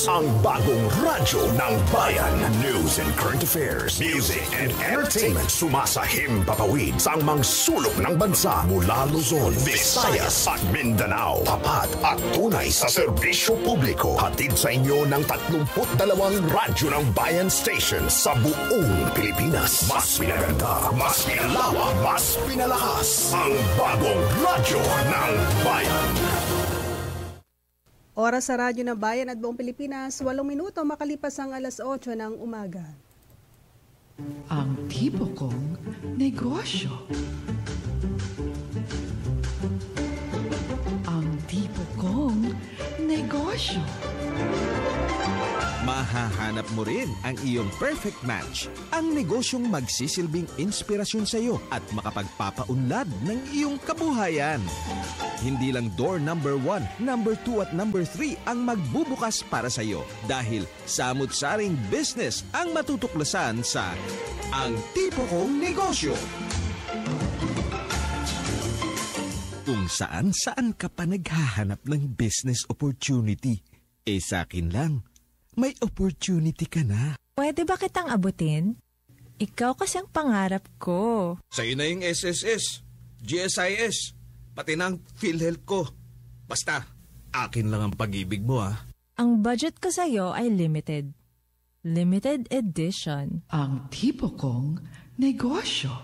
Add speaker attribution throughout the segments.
Speaker 1: Ang bagong radyo ng bayan. News and current affairs, music and entertainment. Sumasahim papawid sa ang sulok ng bansa mula Luzon, Visayas at Mindanao. Tapat at tunay sa serbisyo publiko. Hatid sa inyo ng 32 radyo ng bayan station sa buong Pilipinas. Mas pinaganda, mas pinalawak, mas pinalakas. Ang bagong radyo ng bayan.
Speaker 2: Oras sa Radyo ng Bayan at buong Pilipinas, 8 minuto makalipas ang alas 8 ng umaga.
Speaker 3: Ang tipo kong negosyo. Ang tipo kong negosyo.
Speaker 4: Mahahanap mo rin ang iyong perfect match, ang negosyong magsisilbing inspirasyon sa iyo at makapagpapaunlad ng iyong kabuhayan. Hindi lang door number 1, number 2 at number 3 ang magbubukas para sa iyo dahil samut-saring business ang matutuklasan sa Ang Tipo Kong Negosyo. Kung saan-saan ka pa naghahanap ng business opportunity, sa akin lang, may opportunity ka na.
Speaker 5: Pwede ba kitang abutin? Ikaw kasi ang pangarap ko.
Speaker 4: Sa'yo na yung SSS, GSIS, pati na ang PhilHealth ko. Basta, akin lang ang pag-ibig mo
Speaker 5: Ang budget ko sa'yo ay limited. Limited edition.
Speaker 3: Ang tipo kong negosyo.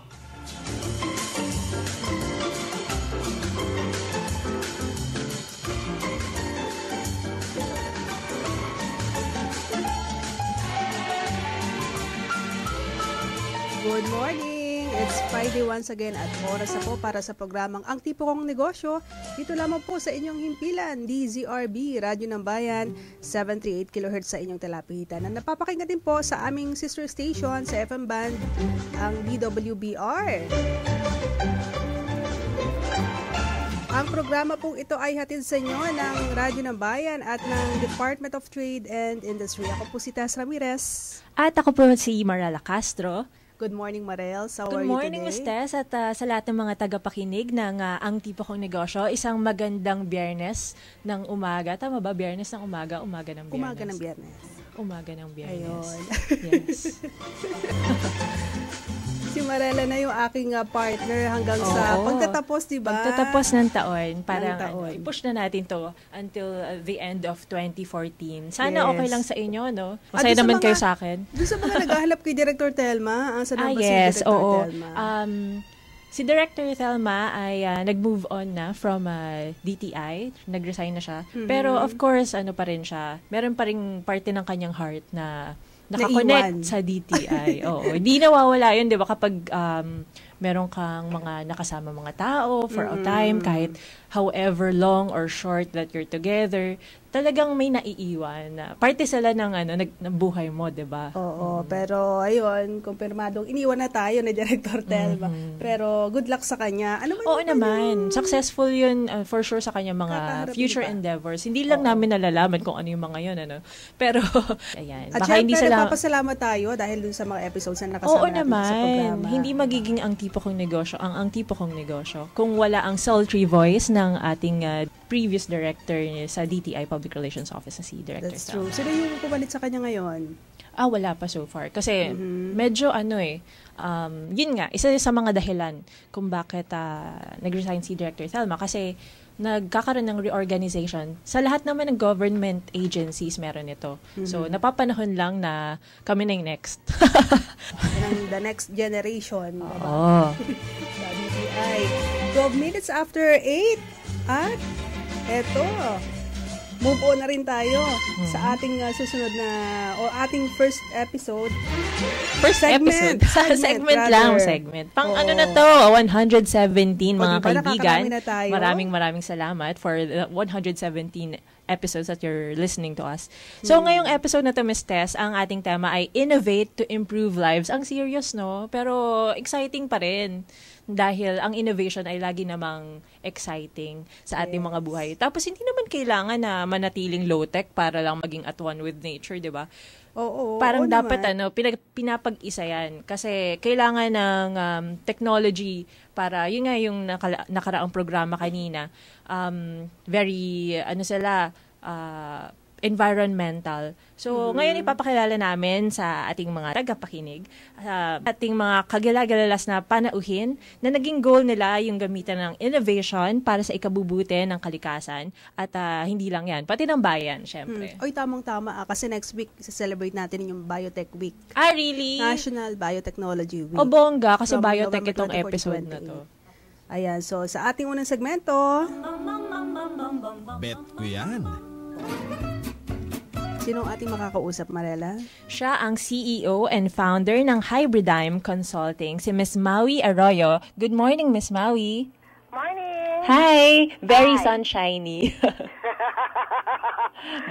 Speaker 2: Good morning! It's Friday once again at oras na po para sa programang Ang Tipo Kong Negosyo. Dito lamang po sa inyong himpilan, DZRB, Radyo ng Bayan, 738 kHz sa inyong talapitan. Na napapakinggan din po sa aming sister station sa FM band, ang DWBR. Ang programa pong ito ay hatid sa inyo ng Radyo ng Bayan at ng Department of Trade and Industry. Ako po si Tess Ramirez.
Speaker 5: At ako po si Marala Castro.
Speaker 2: Good morning, Marel. How are you today?
Speaker 5: Good morning, Ms. Tess. At sa lahat ng mga tagapakinig ng Ang Tipo Kong Negosyo, isang magandang Biyernes ng umaga. Tama ba? Biyernes ng umaga? Umaga ng Biyernes?
Speaker 2: Umaga ng Biyernes.
Speaker 5: Umaga ng Biyernes.
Speaker 2: Ayun.
Speaker 5: Yes.
Speaker 2: Si Marela na yung aking partner hanggang sa pagtatapos, di ba?
Speaker 5: Pagtatapos ng taon. Parang i-push na natin to until the end of 2014. Sana okay lang sa inyo, no? Masaya naman kayo sa akin.
Speaker 2: Doon sa mga naghahalap kay Director Telma, ang sana ba
Speaker 5: yes,
Speaker 2: si Director Telma?
Speaker 5: Si Director Telma ay nag-move on na from DTI. Nag-resign na siya. Mm-hmm. Pero of course, ano pa rin siya, meron pa rin parte ng kanyang heart na nakakonect sa DTI. Oo, hindi nawawala yun, di ba? Kapag meron kang mga nakasama mga tao for a time, kahit however long or short that you're together, talagang may naiiwan na parte sila ng ng buhay mo, 'di ba?
Speaker 2: Oo, pero ayun, kumpirmadong iniwan na tayo ni Director Telma. Pero good luck sa kanya. Ano man?
Speaker 5: Oo naman, successful 'yun for sure sa kanya mga future endeavors. Hindi lang namin nalalaman kung ano yung mga 'yun, Pero ayan,
Speaker 2: at
Speaker 5: baka hindi sila
Speaker 2: nagpapasalamat tayo dahil dun sa mga episodes na nakasama natin sa programa.
Speaker 5: Hindi magiging ang tipo kong negosyo, ang tipo kong negosyo kung wala ang sultry voice ng ating previous director sa DTI Public Relations Office na si Director
Speaker 2: That's true. Sino yung pumalit sa kanya ngayon?
Speaker 5: Wala pa so far. Kasi medyo yun nga, isa sa mga dahilan kung bakit nag-resign si Director Thelma. Kasi nagkakaroon ng reorganization. Sa lahat naman ng government agencies meron ito. So, napapanahon lang na kami na yung next.
Speaker 2: The next generation.
Speaker 5: Oo.
Speaker 2: Sa DTI. 12 minutes after 8. At eto, move on na rin tayo sa ating susunod na o ating first episode.
Speaker 5: Segment lang. Pang ano na to? 117 mga kaibigan. Maraming salamat for the 117 episodes that you're listening to us. So, ngayong episode na to, Ms. Tess, ang ating tema ay Innovate to Improve Lives. Ang serious, no? Pero exciting pa rin. Dahil ang innovation ay lagi namang exciting sa ating mga buhay. Tapos, hindi naman kailangan na manatiling low-tech para lang maging at one with nature, di ba? Parang dapat pinapag-isa yan. Kasi kailangan ng technology para, yun nga yung nakaraang programa kanina, very, environmental. So, ngayon ipapakilala namin sa ating mga tagapakinig, ating mga kagilagalalas na panauhin na naging goal nila yung gamitan ng innovation para sa ikabubuti ng kalikasan at hindi lang yan, pati ng bayan, syempre.
Speaker 2: Oy, tamang-tama kasi next week celebrate natin yung Biotech Week.
Speaker 5: Really?
Speaker 2: National Biotechnology Week.
Speaker 5: O bongga, kasi
Speaker 2: From
Speaker 5: biotech
Speaker 2: November
Speaker 5: itong
Speaker 2: 24 to
Speaker 5: episode
Speaker 2: 28.
Speaker 5: na to.
Speaker 2: Ayan, so sa ating unang segmento,
Speaker 4: Bet ko yan.
Speaker 2: sinong ating makakausap, Marela?
Speaker 5: Siya ang CEO and founder ng Hybridyme Consulting, si Miss Maui Arroyo. Good morning, Miss Maui.
Speaker 6: Morning!
Speaker 5: Hi! Very
Speaker 6: Hi.
Speaker 5: sunshiny.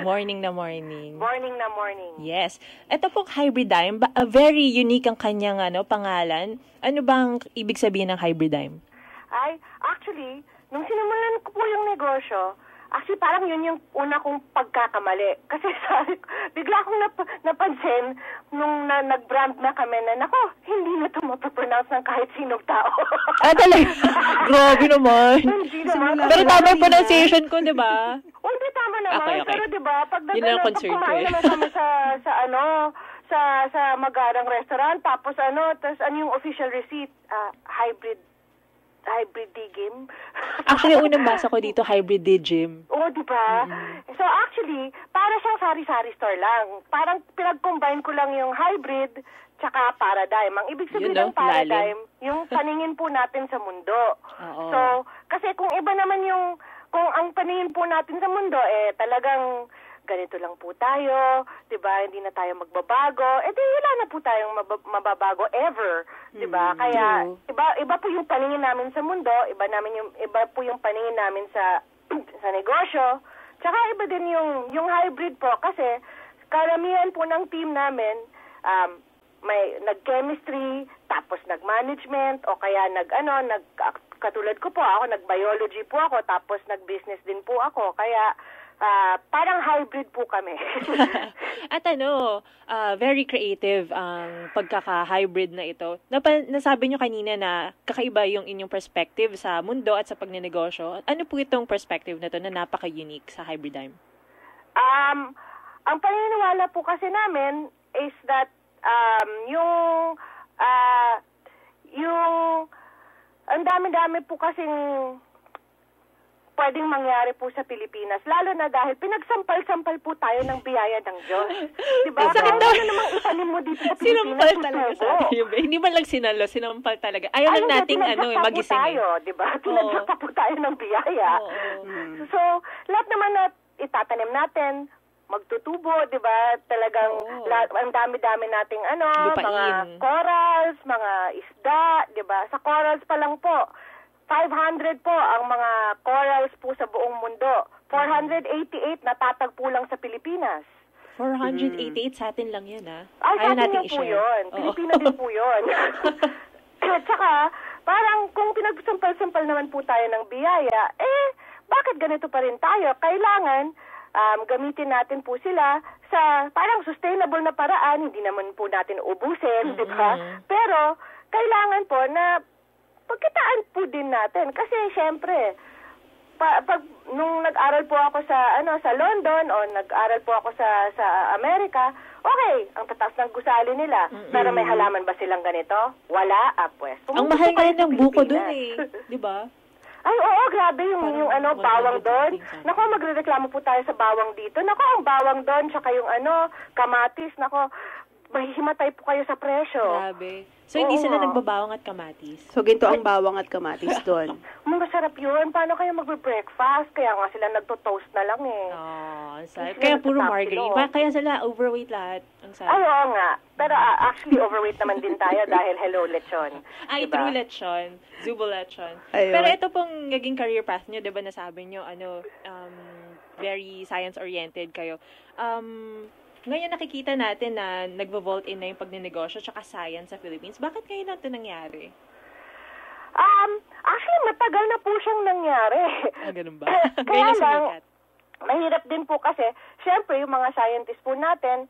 Speaker 5: Morning na morning.
Speaker 6: Morning na morning.
Speaker 5: Yes. Ito pong Hybridyme, very unique ang kanyang pangalan. Ano bang ibig sabihin ng Hybridyme?
Speaker 6: Ay, actually, nung sinimulan ko po yung negosyo, actually parang yun yung una kong pagkakamali. Kasi bigla akong napansin nung nag-brand na kami na, nako, hindi na ito mapapronounce ng kahit sinong tao.
Speaker 5: Talaga? Grabe naman.
Speaker 6: Hindi naman.
Speaker 5: Pero tama yung pronunciation ko, di ba?
Speaker 6: Hindi, tama naman.
Speaker 5: Okay.
Speaker 6: Pero di ba, pag
Speaker 5: Yun lang ang concern ko
Speaker 6: kumain
Speaker 5: eh.
Speaker 6: naman kami sa magarang restaurant, tapos yung official receipt, hybrid digim.
Speaker 5: Actually, unang basa ko dito, hybrid digim.
Speaker 6: Oo, di ba? So actually, para siyang sari-sari store lang. Parang pinag-combine ko lang yung hybrid tsaka paradigm. Ang ibig sabihin ng paradigm, yung paningin po natin sa mundo. So, kasi kung iba naman kung ang paningin po natin sa mundo, talagang ganito lang po tayo, 'di ba? Hindi na tayo magbabago. Di wala na po tayong mababago ever, 'di ba? Kaya iba po yung paningin namin sa mundo, iba po yung paningin namin sa negosyo. Tsaka iba din yung hybrid po kasi karamihan po ng team namin may nag-chemistry, tapos nag-management o kaya katulad ko po ako, nag-biology po ako, tapos nag-business din po ako. Kaya parang hybrid po kami.
Speaker 5: At very creative ang pagkaka-hybrid na ito. Nasabi nyo kanina na kakaiba yung inyong perspective sa mundo at sa pagnenegosyo. Ano po itong perspective na ito na napaka-unique sa Hybridyme?
Speaker 6: Ang paniniwala po kasi namin is that yung ang dami-dami po kasing pwedeng mangyari po sa Pilipinas, lalo na dahil pinagsampal-sampal po tayo ng biyaya ng Diyos. Diba? Sakit daw na namang itanim mo dito sa Pilipinas.
Speaker 5: Sinampal talaga sa atin. Hindi man lang sinalo, sinampal talaga. Ayaw lang nating magising.
Speaker 6: Tayo, diba? Tinagsak pa po tayo ng biyaya. So, lahat naman na itatanim natin, magtutubo, diba? Talagang ang dami-dami nating mga corals, mga isda, diba? Sa corals pa lang po, 500 po ang mga corals po sa buong mundo. 488 natatagpo lang sa Pilipinas.
Speaker 5: 488 sa atin lang yan, ha?
Speaker 6: Ay, sa atin na po yun. Pilipino din po yun. Tsaka, parang kung pinagsampal-sampal naman po tayo ng biyaya, bakit ganito pa rin tayo? Kailangan gamitin natin po sila sa parang sustainable na paraan. Hindi naman po natin ubusin, di ba? Pero, kailangan po na pagkitaan po din natin. Kasi, syempre, nung nag-aral po ako sa London o nag-aral po ako sa Amerika, okay, ang tataas ng gusali nila. Pero may halaman ba silang ganito? Wala, pues.
Speaker 5: Ang mahal ngayon ng buko dun di ba?
Speaker 6: Ay, oo, grabe yung bawang doon. Nako, magrereklamo po tayo sa bawang dito. Nako, ang bawang doon, tsaka yung kamatis, nako, mahihimatay po kayo sa presyo.
Speaker 5: Grabe. So, hindi sila nagbabawang at kamatis?
Speaker 2: So, ginto ang bawang at kamatis doon.
Speaker 6: Masarap yun. Paano kayo magbe-breakfast? Kaya nga sila nagto-toast na lang
Speaker 5: Kaya puro margarine. Kaya sila overweight lahat. Ang sarap.
Speaker 6: Ay, oo nga. Pero actually, overweight naman din tayo dahil hello, lechon.
Speaker 5: Ay,
Speaker 6: diba?
Speaker 5: true lechon. Zubo lechon.
Speaker 2: Ayun.
Speaker 5: Pero ito pong naging career path nyo, diba nasabi nyo, very science-oriented kayo. Ngayon nakikita natin na nagvo-vault in na yung pagnenegosyo tsaka science sa Philippines. Bakit kayo na ito nangyari?
Speaker 6: Actually, matagal na po siyang nangyari.
Speaker 5: Ganun ba?
Speaker 6: Kaya lang, mahirap din po kasi, syempre, yung mga scientists po natin,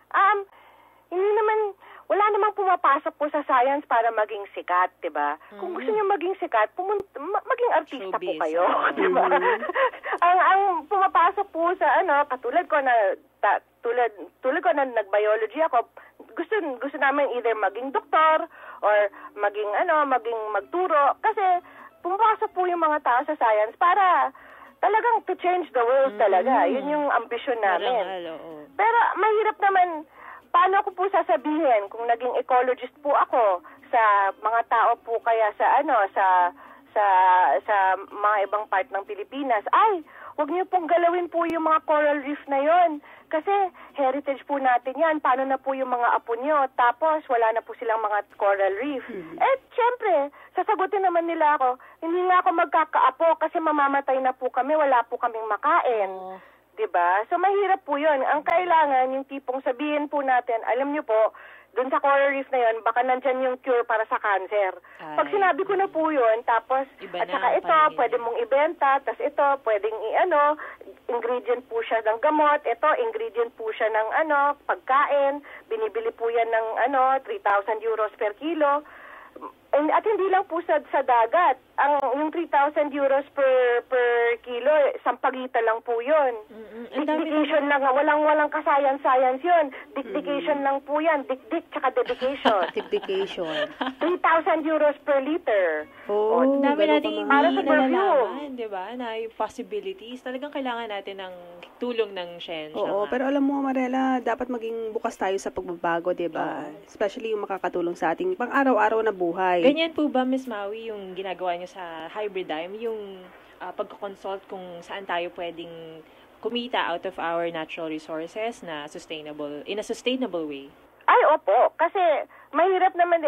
Speaker 6: hindi naman, wala namang pumapasok po sa science para maging sikat, 'di ba? Kung gusto niyo maging sikat, maging artista po kayo, 'di ba? ang pumapasok po sa katulad ko na tulad ko na nag-biology ako, gusto namin either maging doktor or maging magturo kasi pumapasok po yung mga tao sa science para talagang to change the world talaga. Yun yung ambisyon namin. Pero mahirap naman, paano ko po sasabihin kung naging ecologist po ako sa mga tao po kaya sa mga ibang part ng Pilipinas, ay, wag niyo pong galawin po yung mga coral reef na yon. Kasi heritage po natin yan. Paano na po yung mga apo nyo? Tapos wala na po silang mga coral reef. Syempre, sasagutin naman nila ako, hindi nga ako magkakaapo kasi mamamatay na po kami, wala po kaming makain. Diba? So mahirap po yun. Ang kailangan, yung tipong sabihin po natin, alam nyo po, doon sa coral reef na yun, baka nandyan yung cure para sa cancer. Pag sinabi ko na po yun, tapos, at saka ito, pwede mong ibenta, tapos ito, pwedeng ingredient po siya ng gamot, ito, ingredient po siya ng pagkain, binibili po yan ng 3,000 euros per kilo. At hindi lang po sa dagat. Yung 3,000 euros per kilo, sampagita lang po yun. Dictation lang, walang kasayan-science yun. Dictation lang po yan. Dik-dik tsaka dedication.
Speaker 2: Dictation.
Speaker 6: 3,000 euros per liter.
Speaker 5: Dami natin hindi nalalaman, di ba? Na yung possibilities. Talagang kailangan natin ng tulong ng siyensya.
Speaker 2: Oo, pero alam mo, Marela, dapat maging bukas tayo sa pagbabago, di ba? Especially yung makakatulong sa ating pang-araw-araw na buhay.
Speaker 5: Ganyan po ba, Miss Maui, yung ginagawa niyo sa Hybridyme, yung pagkoconsult kung saan tayo pwedeng kumita out of our natural resources na in a sustainable way?
Speaker 6: Ay, opo. Kasi mahirap naman,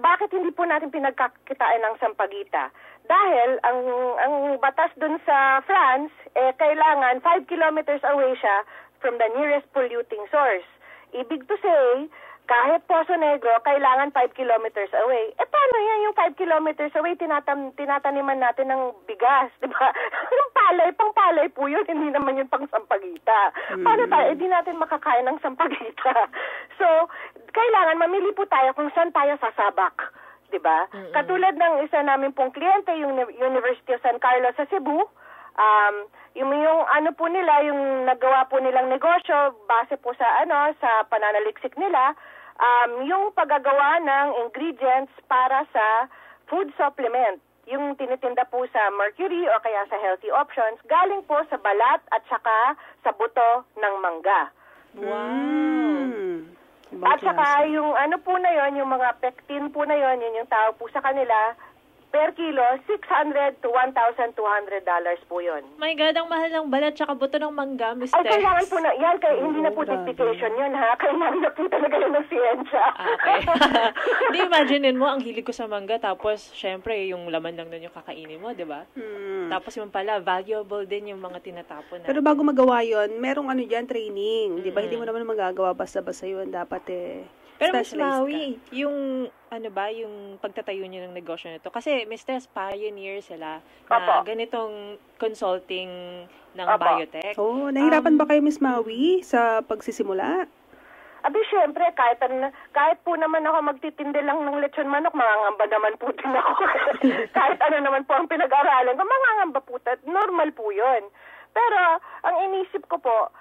Speaker 6: bakit hindi po natin pinagkakitaan ng sampagita? Dahil ang batas dun sa France, kailangan 5 kilometers away siya from the nearest polluting source. Ibig to say, kahit Poso Negro, kailangan 5 kilometers away. Paano yan yung 5 kilometers away? Tinataniman natin ng bigas, di ba? Yung pang palay po yun, hindi naman yun pang sampagita. Paano tayo? Hindi natin makakain ng sampagita. So, kailangan mamili po tayo kung saan tayo sasabak. Di ba? Katulad ng isa namin pong kliyente, yung University of San Carlos sa Cebu, yung po nila, yung nagawa po nilang negosyo base po sa sa pananaliksik nila, yung paggagawa ng ingredients para sa food supplement, yung tinitinda po sa Mercury o kaya sa Healthy Options, galing po sa balat at saka sa buto ng mangga. At saka yung po na yon, yung mga pectin po na yon, yun yung tawag po sa kanila, per kilo, $600 to $1,200 po yun.
Speaker 5: My God, ang mahal ng balat tsaka buto ng mangga, Mr.
Speaker 6: Ay, kailangan po na, yan, hindi na po dictation yun, ha? Kailangan na po talaga yun ng siyensya.
Speaker 5: Okay. Hindi, imaginein mo, ang hilig ko sa mangga, tapos, syempre, yung laman lang nun yung kakainin mo, di ba? Tapos yung pala, valuable din yung mga tinatapon natin.
Speaker 2: Pero bago magawa yun, merong dyan, training. Di ba? Hindi mo naman magagawa basta-basta yun. Dapat
Speaker 5: pero Miss Maui, yung yung pagtatayo niyo ng negosyo nito. Kasi Mr. Pioneer sila na ganitong consulting ng biotech.
Speaker 2: Nahirapan ba kayo, Miss Maui, sa pagsisimula?
Speaker 6: Abi, syempre, kahit po naman ako magtitindi lang ng lechon manok, mangangamba naman po din ako. Kahit naman po ang pinag-aralan ko, mangangamba po. Normal po yun. Pero, ang inisip ko po,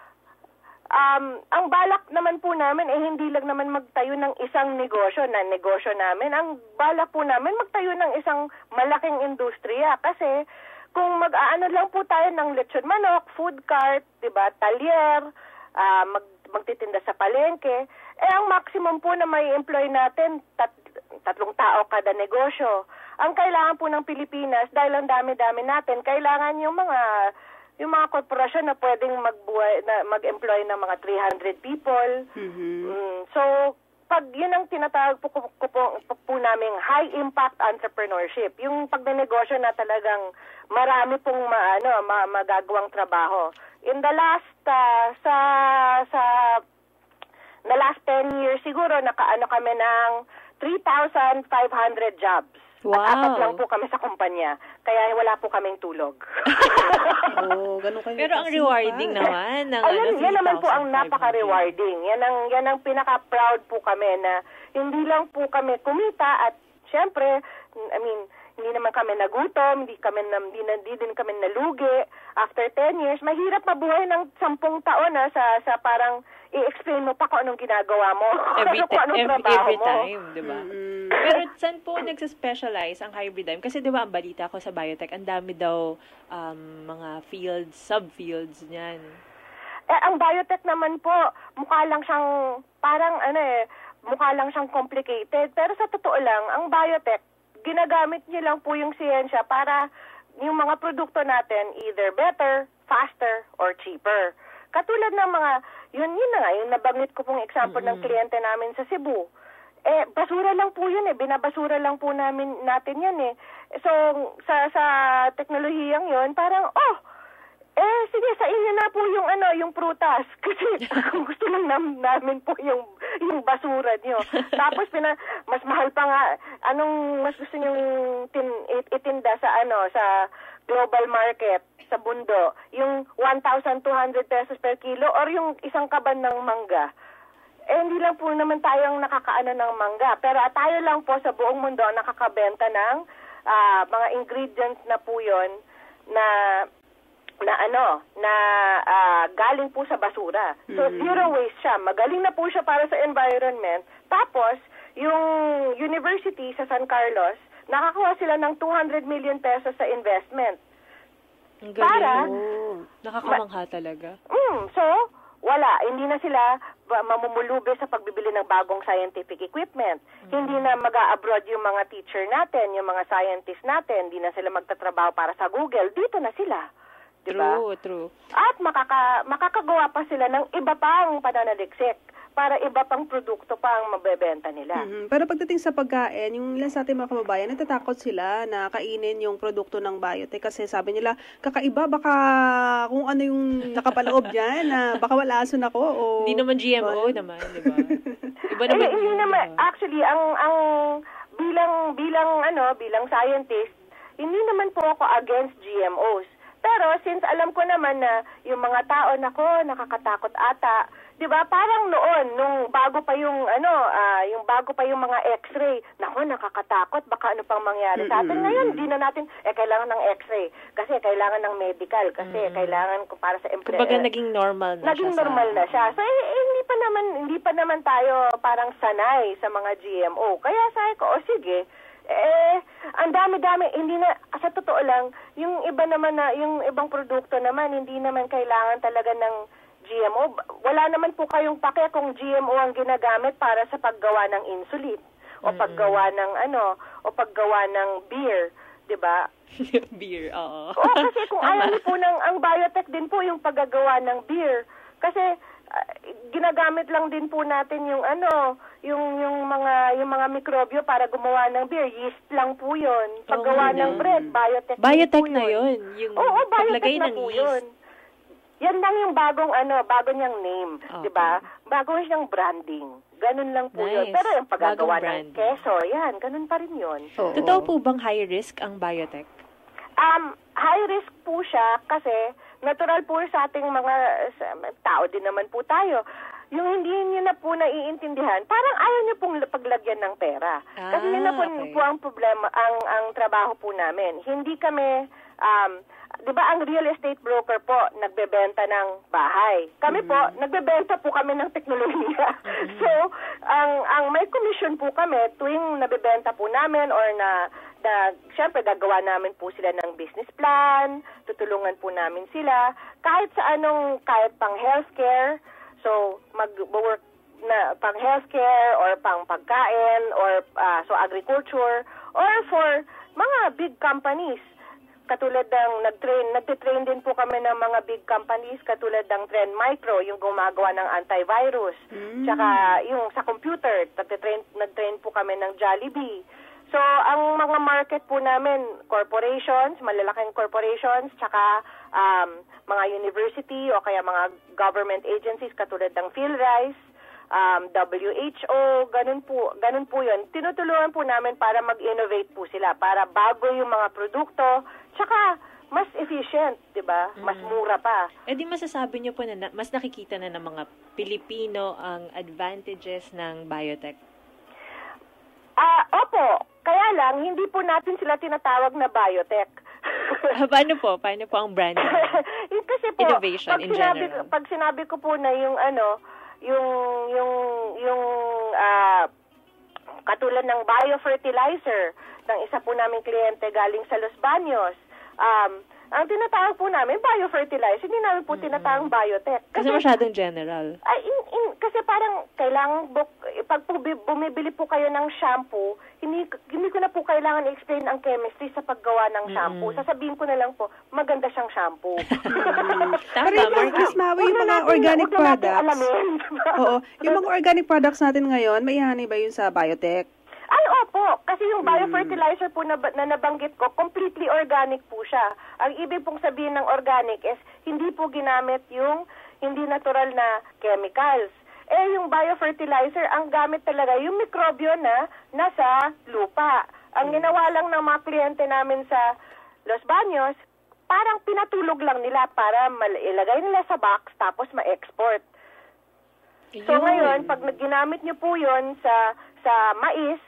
Speaker 6: ang balak naman po namin hindi lang naman magtayo ng isang negosyo namin. Ang balak po namin magtayo ng isang malaking industriya kasi kung mag-aano lang po tayo ng lechon manok, food cart, 'di ba, talyer, magtitinda sa palengke, ang maximum po na may employ natin 3 tao kada negosyo. Ang kailangan po ng Pilipinas dahil ang dami-dami natin, kailangan yung mga korporasyon na pwedeng mag-employ ng mga 300 people. So, pag yun ang tinatawag po naming high-impact entrepreneurship, yung pagnenegosyo na talagang marami pong magagawang trabaho. In the last, the last 10 years siguro, nakaano kami ng 3,500 jobs.
Speaker 5: Wow.
Speaker 6: At 4 lang po kami sa kumpanya. Kaya wala po kaming tulog.
Speaker 2: Ganun kayo.
Speaker 5: Pero ang rewarding naman ng
Speaker 6: yan naman po ang napaka-rewarding. Yan ang pinaka-proud po kami na hindi lang po kami kumita at syempre, hindi naman kami nagutom, hindi din kami nalugi. After 10 years, mahirap mabuhay ng 10 taon sa parang i-explain mo pa kung anong ginagawa mo.
Speaker 5: Every
Speaker 6: trabaho mo.
Speaker 5: time, di ba? Pero saan po nagsa-specialize ang Hybridyme? Kasi di ba, ang balita ko sa biotech, ang dami daw mga fields, subfields niyan.
Speaker 6: Ang biotech naman po, mukha lang siyang, mukha lang siyang complicated. Pero sa totoo lang, ang biotech, ginagamit niyo lang po yung siyensya para yung mga produkto natin either better, faster, or cheaper. Katulad ng mga, yun na nga, yung nabanggit ko pong example ng kliyente namin sa Cebu. Basura lang po yun binabasura lang po natin yan So, sa teknolohiyang yun, parang, sige, sa inyo na po yung prutas. Kasi gusto lang namin po yung basura niyo. Tapos, mas mahal pa nga, anong mas gusto niyong itinda sa global market, sa bundo, yung 1,200 pesos per kilo or yung isang kaban ng mangga. Hindi lang po naman tayong nakakaano ng mangga, pero tayo lang po sa buong mundo nakakabenta ng mga ingredients na po yun na galing po sa basura. So, zero waste siya. Magaling na po siya para sa environment. Tapos, yung university sa San Carlos, nakakuha sila ng 200 million pesos sa investment.
Speaker 5: Ang galing. Nakakamangha talaga.
Speaker 6: So, wala. Hindi na sila mamumulubi sa pagbibili ng bagong scientific equipment. Hindi na mag-a-abroad yung mga teacher natin, yung mga scientists natin. Hindi na sila magtatrabaho para sa Google. Dito na sila. Diba?
Speaker 5: True.
Speaker 6: At makakagawa pa sila ng iba pang pananaliksik para iba pang produkto pa ang mabebenta nila.
Speaker 2: Pero pagdating sa pagkain, yung ilan sa ating mga kababayan, natatakot sila na kainin yung produkto ng biotech kasi sabi nila, kakaiba, baka kung ano yung nakapaloob dyan, baka walason ako.
Speaker 5: Hindi naman GMO naman, di ba? Iba naman.
Speaker 6: Hindi naman. Actually, ang bilang scientist, hindi naman po ako against GMOs. Pero since alam ko naman na yung mga tao, nakakatakot ata, 'di ba? Parang noon nung bago pa yung mga X-ray, nakakatakot, baka ano pang mangyari sa atin. Ngayon, di na natin kailangan ng X-ray kasi kailangan ng medical kasi kailangan para sa empleo.
Speaker 5: Kumbaga naging normal na siya.
Speaker 6: So hindi pa naman tayo parang sanay sa mga GMO. Kaya sabi ko, sige, ang dami-dami, hindi na, sa totoo lang, yung ibang produkto naman, hindi naman kailangan talaga ng GMO. Wala naman po kayong pake kung GMO ang ginagamit para sa paggawa ng insulin o paggawa ng beer, 'di ba?
Speaker 5: Beer, oo.
Speaker 6: Kasi kung ayaw niyo po ang biotech din po yung paggagawa ng beer. Kasi ginagamit lang din po natin yung mga mikrobyo para gumawa ng beer. Yeast lang po 'yon. Paggawa ng bread,
Speaker 5: biotech na 'yon. Yung paglagay ng yeast. Yun.
Speaker 6: Yan lang yung bago niyang name, 'di ba? Bago siyang branding. Ganun lang po 'yon. Pero yung paggagawa ng keso, yan, ganun pa rin 'yon.
Speaker 5: Totoo po bang high risk ang biotech?
Speaker 6: High risk po siya kasi natural po sa ating mga tao din naman po tayo. Yung hindi niyo na po naiintindihan, parang ayaw niyo pong paglagyan ng pera. Kasi yun na po ang problema, ang trabaho po namin. Hindi kami, di ba ang real estate broker po, nagbebenta ng bahay. Kami po, nagbebenta po kami ng teknolohiya. So, ang may commission po kami tuwing nabebenta po namin or siyempre gagawa namin po sila ng business plan, tutulungan po namin sila, kahit pang healthcare, so mag-work na pang healthcare or pang pagkain or so agriculture or for mga big companies. Katulad ng nagtitrain din po kami ng mga big companies katulad ng Trend Micro, yung gumagawa ng antivirus. Tsaka yung sa computer, nagtrain po kami ng Jollibee. So, ang mga market po namin, corporations, malalaking corporations, tsaka mga university o kaya mga government agencies katulad ng PhilRice, WHO, ganun po yun. Tinutulungan po namin para mag-innovate po sila, para bago yung mga produkto, tsaka mas efficient, di ba? Mas mura pa.
Speaker 5: Di masasabi niyo po na mas nakikita na ng mga Pilipino ang advantages ng biotech?
Speaker 6: Opo. Kaya lang, hindi po natin sila tinatawag na biotech.
Speaker 5: Paano po? Paano po ang branding?
Speaker 6: Kasi po,
Speaker 5: innovation in general.
Speaker 6: Pag sinabi ko po na yung katulad ng biofertilizer ng isa po naming kliyente galing sa Los Baños, ang tinatawag po namin biofertilizer, hindi namin po tinatawag biotech.
Speaker 5: Kasi masyadong general.
Speaker 6: Kasi parang kailangan, pag bumibili po kayo ng shampoo, hindi ko na po kailangan i-explain ang chemistry sa paggawa ng shampoo. Sasabihin ko na lang po, maganda siyang shampoo.
Speaker 2: Pero Mas Maui, yung mga organic products. Oo, yung mga organic products natin ngayon, may ihani ba yun sa biotech?
Speaker 6: Ay, opo. Kasi yung biofertilizer po na nabanggit ko, completely organic po siya. Ang ibig pong sabihin ng organic is hindi po ginamit yung hindi natural na chemicals. Yung biofertilizer, ang gamit talaga yung mikrobyo na nasa lupa. Ang ginawa lang ng mga kliyente namin sa Los Baños, parang pinatulog lang nila para ilagay nila sa box tapos ma-export. So ngayon, pag ginamit nyo po yun sa mais,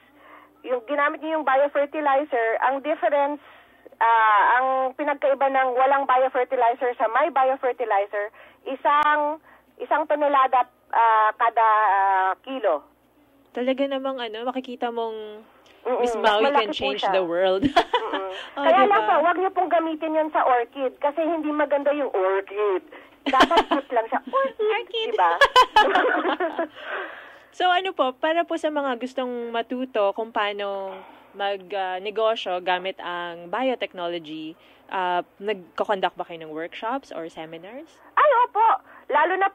Speaker 6: yung ginamit niyo yung biofertilizer, ang difference, ang pinagkaiba ng walang biofertilizer sa may biofertilizer, isang tonelada kada kilo.
Speaker 5: Talaga namang makikita mong Miss Maui can change the world.
Speaker 6: Kaya lang po, huwag niyo pong gamitin yun sa orchid kasi hindi maganda yung orchid. Dapat cute lang siya. Orchid. Diba?
Speaker 5: So para po sa mga gustong matuto kung paano mag-negosyo gamit ang biotechnology, nagko-conduct ba kayo ng workshops or seminars?
Speaker 6: Ay, opo. Lalo na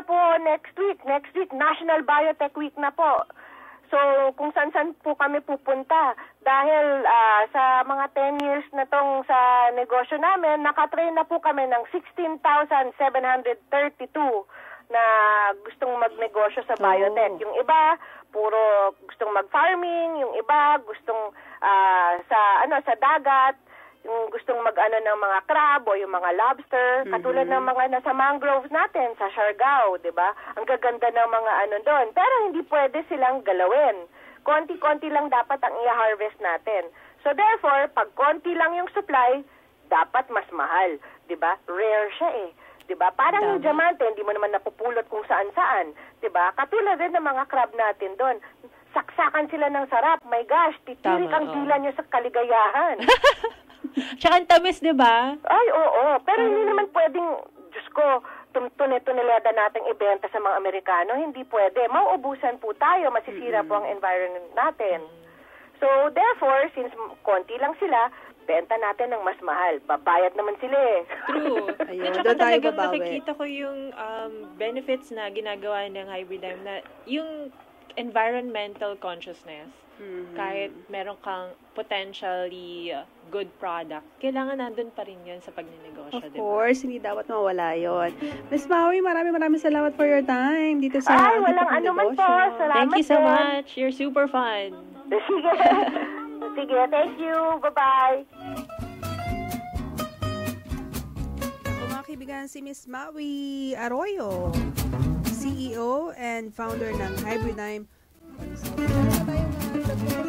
Speaker 6: po next week. Next week, National Biotech Week na po. So, kung saan po kami pupunta. Dahil sa mga 10 years na tong sa negosyo namin, nakatrain na po kami ng 16,732 na gustong magnegosyo sa biotech. Yung iba, puro gustong mag-farming, yung iba gustong sa dagat, yung gustong ng mga crab o yung mga lobster, katulad ng mga nasa mangroves natin sa Siargao, 'di ba? Ang gaganda ng mga doon. Pero hindi pwede silang galawin. Konti-konti lang dapat ang i-harvest natin. So therefore, pag konti lang yung supply, dapat mas mahal, 'di ba? Rare siya eh. Diba? Parang yung diamante, hindi mo naman napupulot kung saan-saan. Diba? Katulad din ng mga crab natin doon. Saksakan sila ng sarap. My gosh, titirik ang dila nyo sa kaligayahan.
Speaker 5: Tsaka ang tamis, diba?
Speaker 6: Ay, oo. Pero hindi naman pwedeng, Diyos ko, tunelada nating ibenta sa mga Amerikano. Hindi pwede. Mauubusan po tayo. Masisira po ang environment natin. So, therefore, since konti lang sila, benta natin ng mas mahal. Babayad naman sila eh.
Speaker 5: True. At saka talagang nakikita ko yung benefits na ginagawa ng Hybridyme na yung environmental consciousness. Kahit meron kang potentially good product, kailangan nandun pa rin yun sa pagninegosyo.
Speaker 2: Of course, hindi dapat mawala yun. Miss Maui, maraming salamat for your time dito sa
Speaker 6: Ay, walang anuman po. Salamat.
Speaker 5: Thank you so much. You're super fun.
Speaker 6: Sige, thank you. Bye-bye.
Speaker 2: Ako mga kaibigan, si Miss Maui Arroyo, CEO and founder ng Hybridyme.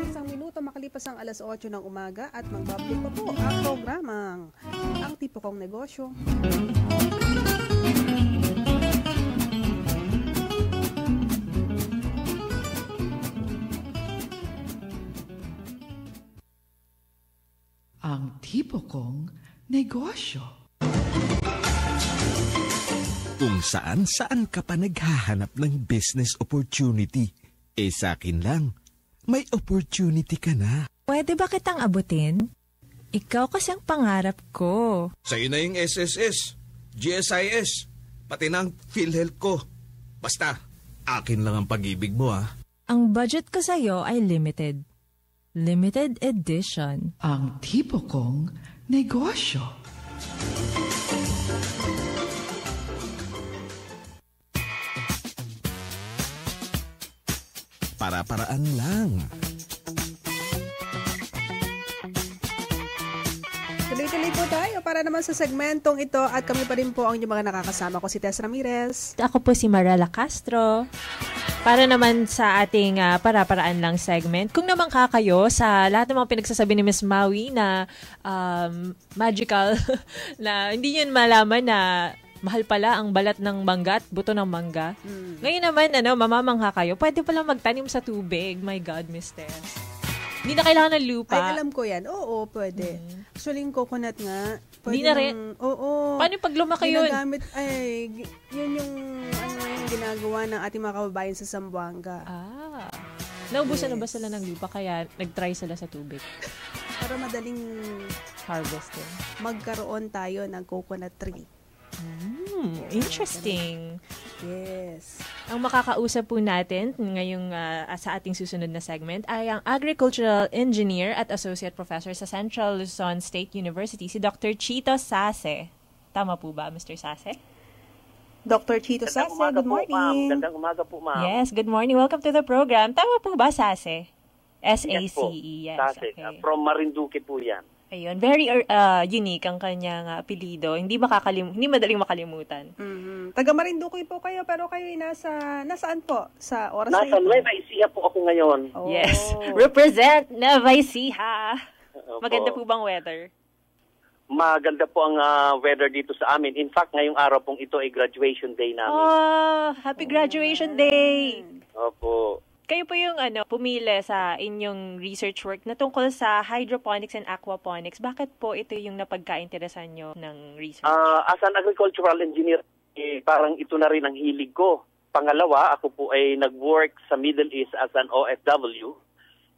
Speaker 2: Isang minuto makalipas ang alas 8 ng umaga at magbabalik pa po ang programang Ang Tipo Kong Negosyo.
Speaker 3: Ang Tipo Kong Negosyo.
Speaker 4: Kung saan ka pa naghahanap ng business opportunity, sa akin lang, may opportunity ka na.
Speaker 7: Pwede ba kitang abutin? Ikaw kasi ang pangarap ko.
Speaker 4: Sa'yo na yung SSS, GSIS, pati na ang PhilHealth ko. Basta, akin lang ang pag-ibig mo
Speaker 7: Ang budget ko sa'yo ay limited. Limited edition.
Speaker 3: Ang Tipo Kong Negosyo.
Speaker 4: para-paraan lang.
Speaker 2: Tuloy-tuloy po tayo para naman sa segmentong ito at kami pa rin po ang inyong mga nakakasama ko, si Tess Ramirez.
Speaker 5: Ako po si Marela Castro. Para naman sa ating para-paraan lang segment, kung naman kayo sa lahat ng mga pinagsasabi ni Miss Maui na magical, na hindi yun malaman na mahal pala ang balat ng mangga at buto ng mangga. Ngayon naman, mamamangha kayo, pwede pala magtanim sa tubig. My God, Miss Tess. Hindi na kailangan ng lupa.
Speaker 2: Ay, alam ko yan. Oo, pwede. Actually, yung coconut nga.
Speaker 5: Hindi na rin.
Speaker 2: Oo.
Speaker 5: Paano pag lumaki yun?
Speaker 2: Ginagamit, yun yung ginagawa ng ating mga kababayan sa Zamboanga.
Speaker 5: Naubusan na ba sila ng lupa kaya nag-try sila sa tubig?
Speaker 2: Para madaling
Speaker 5: harvesting.
Speaker 2: Magkaroon tayo ng coconut tree.
Speaker 5: Interesting.
Speaker 2: Yes.
Speaker 5: Ang makakausap po natin ngayong sa ating susunod na segment ay ang Agricultural Engineer at Associate Professor sa Central Luzon State University, si Dr. Chito Sase. Tama po ba, Mr. Sase?
Speaker 2: Dr. Chito Sase, good morning.
Speaker 8: Magandang umaga po, ma'am.
Speaker 5: Yes, good morning. Welcome to the program. Tama po ba, Sase? S-A-C-E.
Speaker 8: Yes, Sase.
Speaker 5: Okay.
Speaker 8: From Marinduque po yan.
Speaker 5: Ayun, very unique ang kanyang apelyido. Hindi madaling makalimutan.
Speaker 2: Taga Marinduque po kayo, pero kayo nasaan po sa oras na ito?
Speaker 8: Nasa Nueva Ecija po ako ngayon.
Speaker 2: Oh.
Speaker 5: Yes. Represent Nueva Ecija. Maganda po bang weather?
Speaker 8: Maganda po ang weather dito sa amin. In fact, ngayong araw pong ito ay graduation day namin.
Speaker 5: Oh, happy graduation day!
Speaker 8: Opo.
Speaker 5: Kayo po yung pumili sa inyong research work na tungkol sa hydroponics and aquaponics. Bakit po ito yung napagkainteresan nyo ng research?
Speaker 8: As an agricultural engineer, parang ito na rin ang hilig ko. Pangalawa, ako po ay nag-work sa Middle East as an OFW.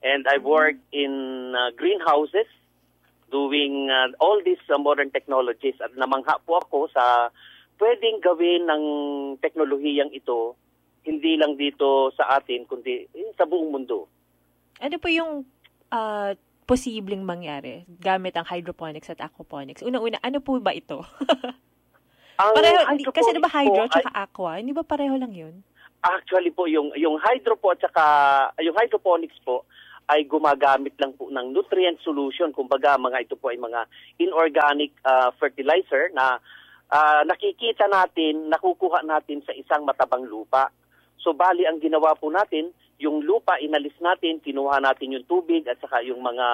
Speaker 8: And I worked in greenhouses doing all these modern technologies. At namangha po ako sa pwedeng gawin ng teknolohiyang ito hindi lang dito sa atin, kundi sa buong mundo.
Speaker 5: Ano po yung posibleng mangyari gamit ang hydroponics at aquaponics? Una-una, ano po ba ito? Pareho, kasi diba hydro at aqua, hindi ba pareho lang yun?
Speaker 8: Actually po, yung hydro po at saka yung hydroponics po ay gumagamit lang po ng nutrient solution. Kumbaga, ito po ay mga inorganic fertilizer na nakikita natin, nakukuha natin sa isang matabang lupa. So, bali, ang ginawa po natin, yung lupa, inalis natin, kinuha natin yung tubig at saka yung mga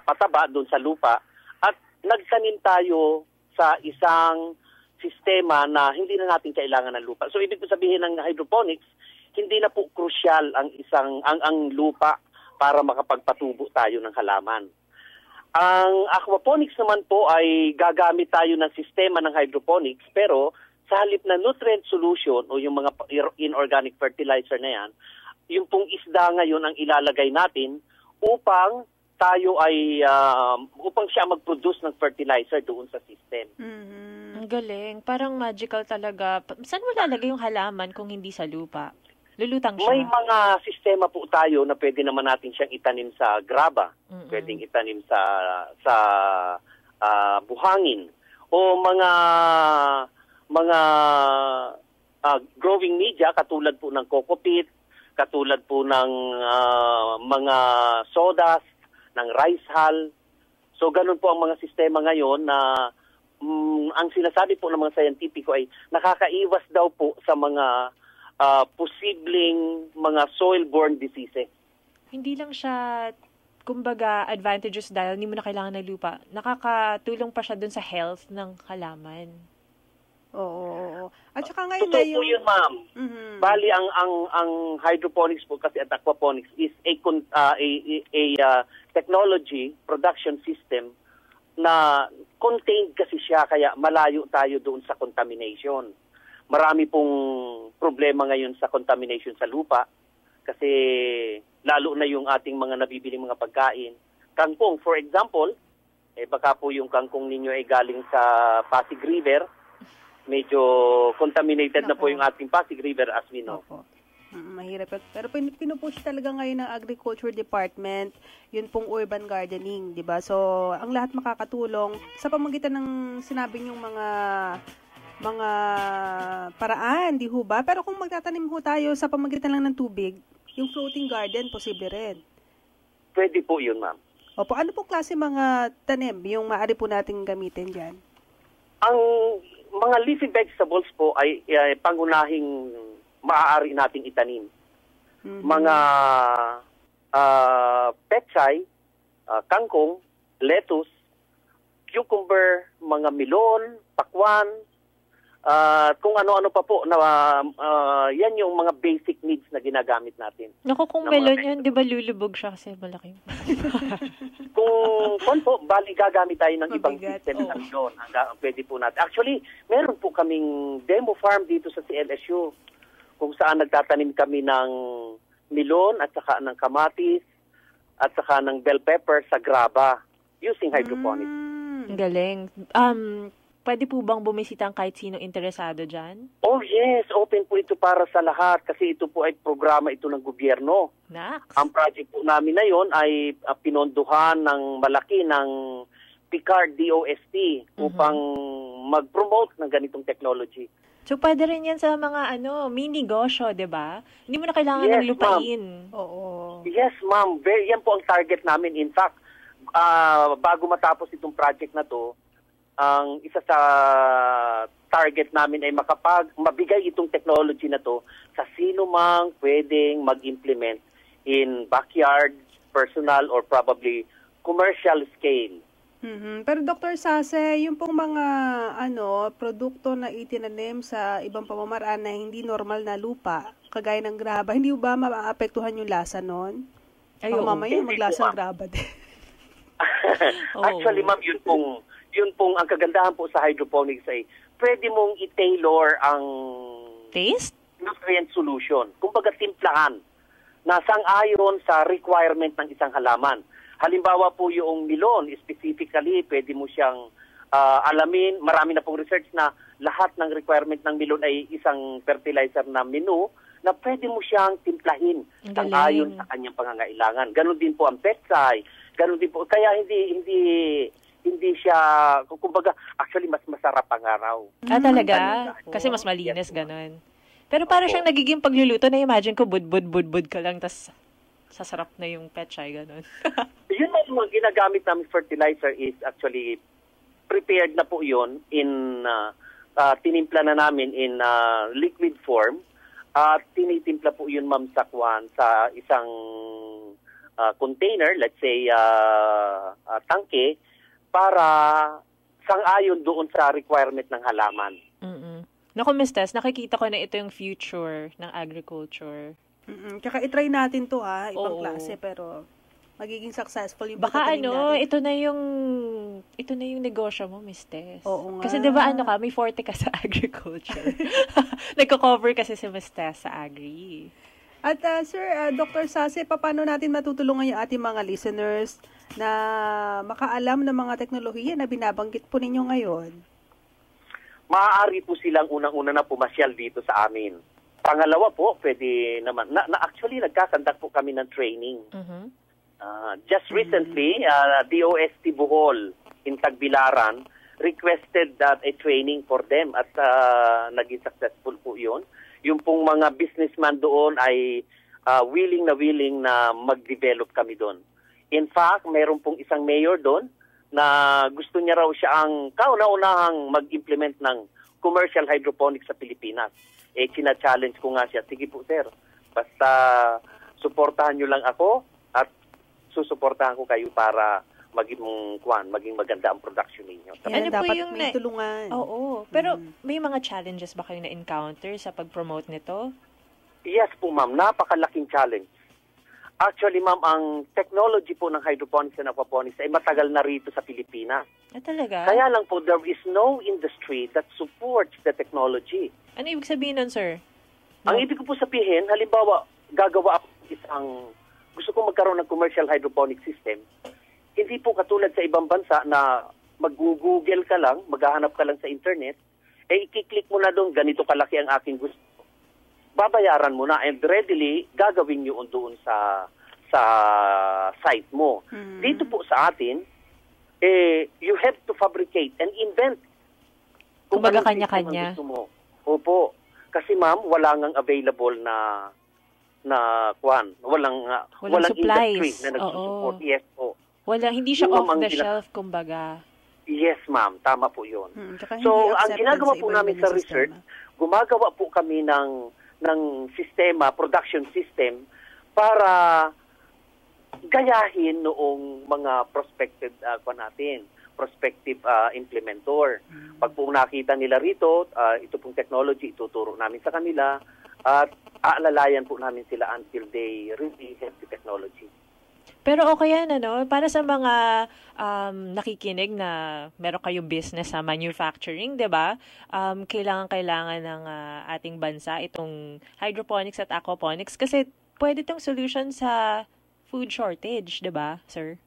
Speaker 8: pataba doon sa lupa. At nagtanim tayo sa isang sistema na hindi na natin kailangan ng lupa. So, ibig sabihin ng hydroponics, hindi na po crucial ang lupa para makapagpatubo tayo ng halaman. Ang aquaponics naman po ay gagamit tayo ng sistema ng hydroponics, pero sa halip na nutrient solution o yung mga inorganic fertilizer na yan, yung pong isda ngayon ang ilalagay natin upang tayo ay, upang siya mag-produce ng fertilizer doon sa system.
Speaker 5: Ang galing. Parang magical talaga. Saan mo lalagay yung halaman kung hindi sa lupa? Lulutang siya?
Speaker 8: May mga sistema po tayo na pwede naman natin siyang itanim sa graba. Pwedeng itanim sa buhangin. O mga growing media katulad po ng coco peat, katulad po ng mga sodas, ng rice hull. So ganun po ang mga sistema ngayon na ang sinasabi po ng mga scientifico ay nakakaiwas daw po sa mga posibleng mga soil-borne diseases.
Speaker 5: Hindi lang siya kumbaga advantages dahil hindi mo na kailangan ng lupa. Nakakatulong pa siya dun sa health ng halaman.
Speaker 2: Oo. At saka ngayon
Speaker 8: totoo po yun, ma'am. Bali, ang hydroponics po kasi at aquaponics is a technology production system na contained kasi siya, kaya malayo tayo doon sa contamination. Marami pong problema ngayon sa contamination sa lupa kasi lalo na yung ating mga nabibiling mga pagkain. Kangkong, for example, baka po yung kangkong ninyo ay galing sa Pasig River. Medyo contaminated na po yung ating Pasig River as we know.
Speaker 2: Mahirap. Pero pinupush talaga ngayon ng Agriculture Department, yun pong urban gardening, di ba? So, ang lahat makakatulong sa pamamagitan ng sinabi niyong mga paraan, di ho ba? Pero kung magtatanim ho tayo sa pamamagitan lang ng tubig, yung floating garden, posible rin.
Speaker 8: Pwede po yun, ma'am.
Speaker 2: Opo, ano po klase mga tanim yung maaari po nating gamitin dyan?
Speaker 8: Ang mga leafy vegetables po ay pangunahing maaari nating itanim. Mga pechay, kangkong, lettuce, cucumber, mga melon, pakwan, kung ano-ano pa po na yan yung mga basic needs na ginagamit natin.
Speaker 5: Naku, kung melon yun, di ba lulubog siya kasi malaki.
Speaker 8: Kung po, bali gagamit tayo ng ibang system na melon. Pwede po natin. Actually, meron po kaming demo farm dito sa CLSU kung saan nagtatanim kami ng melon at saka ng kamatis at saka ng bell pepper sa graba using hydroponics.
Speaker 5: Galing. Pwede po bang bumisita ang kahit sino interesado dyan?
Speaker 8: Oh yes, open po ito para sa lahat kasi ito po ay programa ito ng gobyerno.
Speaker 5: Naks.
Speaker 8: Ang project po namin na yon ay pinondohan ng malaki ng PICARD DOST upang mag-promote ng ganitong technology.
Speaker 5: So pwede rin yan sa mga mini-negosyo, di ba? Hindi mo na kailangan ng lupain.
Speaker 2: Oo.
Speaker 8: Yes, ma'am. Yan po ang target namin. In fact, bago matapos itong project na to, ang isa sa target namin ay mabigay itong technology na to sa sino mang pwedeng mag-implement in backyard, personal, or probably commercial scale.
Speaker 2: Pero Dr. Sase, yung pong mga produkto na itinanim sa ibang pamamaraan na hindi normal na lupa, kagaya ng graba, hindi ba maapektuhan yung lasa nun? Ay, mamaya maglasang graba din.
Speaker 8: Actually, ma'am, yun pong ang kagandahan po sa hydroponics ay pwede mong i-tailor ang
Speaker 5: taste
Speaker 8: nutrient solution. Kumbaga timplahan na sang-ayon sa requirement ng isang halaman. Halimbawa po yung melon, specifically, pwede mo siyang alamin. Marami na pong research na lahat ng requirement ng melon ay isang fertilizer na menu na pwede mo siyang timplahin sang-ayon sa kanyang pangangailangan. Ganon din po ang pechay. Ganon din po. Kaya hindi siya, kumbaga, actually mas masarap ang araw.
Speaker 5: Talaga? Kasi mas malinis, ganon. Pero para siyang nagiging pagluluto, na-imagine ko, bud ka lang, tas sasarap na yung pechay, ganon.
Speaker 8: Yun na yung ginagamit namin fertilizer is actually prepared na po yun in, tinimpla na namin in liquid form. Tinitimpla po yun, ma'am, sa isang container, let's say, tangke, para sang-ayon doon sa requirement ng halaman.
Speaker 5: Naku, Ms. Tess, nakikita ko na ito yung future ng agriculture.
Speaker 2: Tsaka itry natin to ibang klase, pero magiging successful yung
Speaker 5: baka
Speaker 2: natin.
Speaker 5: ito na yung negosyo mo, Ms. Tess.
Speaker 2: Oo nga.
Speaker 5: Kasi diba may forte ka sa agriculture. Nagko-cover kasi si Ms. Tess sa agri.
Speaker 2: At Sir, Dr. Sase, paano natin matutulungan yung ating mga listeners na makaalam ng mga teknolohiya na binabanggit po ninyo ngayon?
Speaker 8: Maaari po silang unang-una na pumasyal dito sa amin. Pangalawa po, pwede naman, actually nagkakandak po kami ng training. Just recently, DOST Bohol in Tagbilaran requested that a training for them at naging successful po yun. Yung pong mga businessman doon ay willing na mag-develop kami doon. In fact, mayroon pong isang mayor doon na gusto niya raw siya ang kauna-unahang mag-implement ng commercial hydroponics sa Pilipinas. China-challenge ko nga siya, sige po sir, basta suportahan nyo lang ako at susuportahan ko kayo para maging maganda ang production ninyo.
Speaker 5: Ano
Speaker 2: dapat
Speaker 5: po yung
Speaker 2: may tulungan.
Speaker 5: Oo. Pero may mga challenges ba kayo na-encounter sa pag-promote nito?
Speaker 8: Yes po, ma'am. Napakalaking challenge. Actually, ma'am, ang technology po ng hydroponics and aquaponics ay matagal na rito sa Pilipinas.
Speaker 5: Talaga?
Speaker 8: Kaya lang po, there is no industry that supports the technology.
Speaker 5: Ano ibig sabihin nun, sir?
Speaker 8: Ang ibig ko po sabihin, halimbawa, gagawa ako gusto kong magkaroon ng commercial hydroponic system. Hindi po katulad sa ibang bansa na mag-google ka lang, maghahanap ka lang sa internet, i-click mo na doon, ganito kalaki ang aking gusto. Babayaran mo na and readily gagawin nyo doon sa site mo. Dito po sa atin, you have to fabricate and invent.
Speaker 5: Kumbaga kanya-kanya.
Speaker 8: Opo. Kasi ma'am, wala ngang available na walang
Speaker 5: supplies.
Speaker 8: Industry na nagsusupport. Yes po.
Speaker 5: Hindi siya off the shelf, kumbaga.
Speaker 8: Yes, ma'am. Tama po yun. So, ang ginagawa po namin sa research, gumagawa po kami ng sistema, production system, para gayahin noong mga prospective implementor. Pag po nakita nila rito, ito pong technology, ituturo namin sa kanila, at aalalayan po namin sila until they really have the technology.
Speaker 5: Pero okay yan, para sa mga nakikinig na meron kayong business sa manufacturing, di ba? Kailangan ng ating bansa itong hydroponics at aquaponics kasi pwede itong solution sa food shortage, di ba, sir?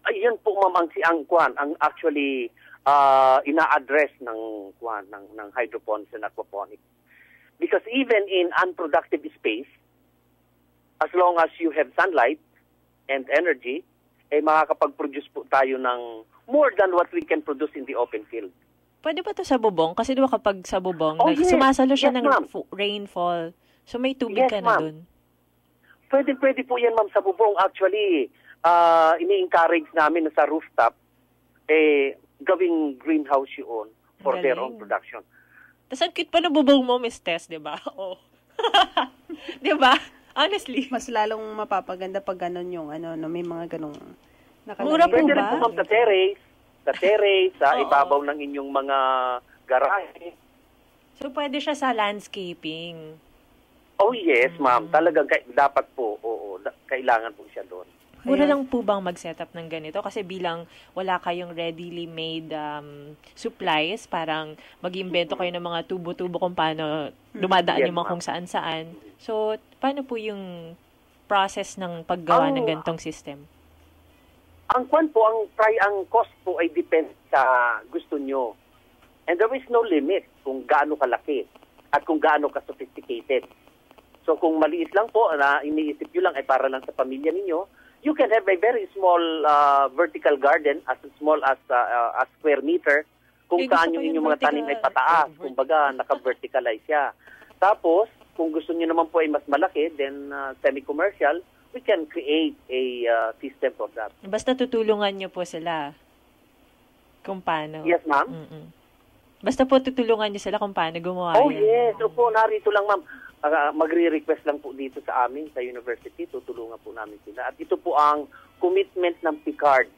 Speaker 8: Ayun po, ma'am, ang actually ina-address ng hydroponics and aquaponics. Because even in unproductive space, as long as you have sunlight and energy, makakapag-produce po tayo ng more than what we can produce in the open field.
Speaker 5: Pwede ba ito sa bubong? Kasi diba kapag sa bubong, sumasalo siya ng rainfall. So may tubig ka na dun.
Speaker 8: Pwede po yan, ma'am, sa bubong. Actually, ini-encourage namin na sa rooftop, gawing greenhouse yun for their own production.
Speaker 5: Tapos ang cute pa na bubong mo, Miss Tess, diba? Oh. Diba? Honestly.
Speaker 2: Mas lalong mapapaganda pag gano'n yung may mga ganong nakalagay.
Speaker 5: Mura po
Speaker 8: ba?
Speaker 5: Pwede
Speaker 8: rin po, ma'am, sa terrace, sa ibabaw ng inyong mga garahe.
Speaker 5: So, pwede siya sa landscaping.
Speaker 8: Oh, yes, ma'am. Talagang dapat po, kailangan po siya doon.
Speaker 5: Mura lang po bang mag-setup ng ganito? Kasi bilang wala kayong readily made supplies, parang mag-iimbento kayo ng mga tubo-tubo kung paano dumadaan yung mga kung saan-saan. So, paano po yung process ng paggawa ng ganitong system?
Speaker 8: Ang cost po ay depende sa gusto nyo. And there is no limit kung gaano kalaki at kung gaano ka-sophisticated. So, kung maliit lang po, na iniisip nyo lang ay para lang sa pamilya ninyo, you can have a very small vertical garden, as small as a square meter, kung saan yung inyong mga tanim ay pataas. Kumbaga, naka-verticalize siya. Tapos, kung gusto niyo naman po ay mas malaki, then semi-commercial, we can create a system for that.
Speaker 5: Basta tutulungan niyo po sila kung paano.
Speaker 8: Yes, ma'am.
Speaker 5: Basta po tutulungan niyo sila kung paano gumawa yan.
Speaker 8: Yes. Opo, narito lang, ma'am. Magre-request lang po dito sa amin, sa university, tutulungan po namin sila. At ito po ang commitment ng PICARD